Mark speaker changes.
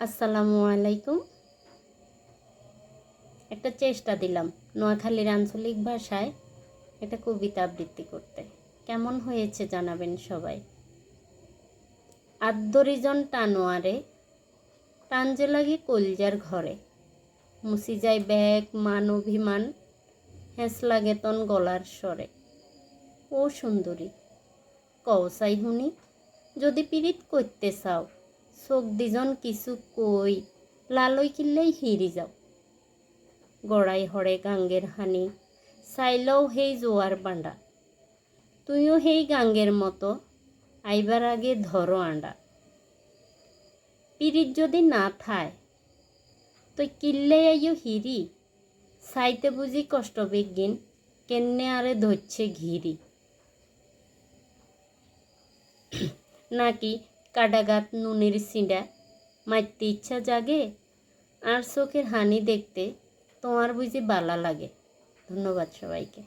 Speaker 1: আসসালামু আলাইকুম। একটা চেষ্টা দিলাম নোয়াখালীর আঞ্চলিক ভাষায় একটা কবিতা আবৃত্তি করতে। কেমন হয়েছে জানাবেন সবাই। আদ্যরিজন টানোয়ারে টান যে লাগে কলজার ঘরে, মুসি যায় ব্যাগ মান অভিমান, হেঁস লাগে তন গলার স্বরে। ও সুন্দরী কওসাই হুনি, যদি পীড়িত করতে চাও, চোখ দিজন কিছু কই লালই কিল্লেই হিরি যাও। গড়াই হরে গাঙ্গের হানি, চাইলেও হেই জোয়ার বাঁধা, তুইও হেই গাঙ্গের মতো আইবার আগে ধরো আন্ডা। পীড়িত যদি না থায় তুই কিল্লে আইও হিরি, চাইতে বুঝি কষ্ট বিজ্ঞিন কেন্নে আরে ধরছে ঘিরি। নাকি কাডাগাত নুনের সিঁড়া মারতে ইচ্ছা জাগে, আর চোখের হানি দেখতে তোমার বুঝি বালা লাগে। ধন্যবাদ সবাইকে।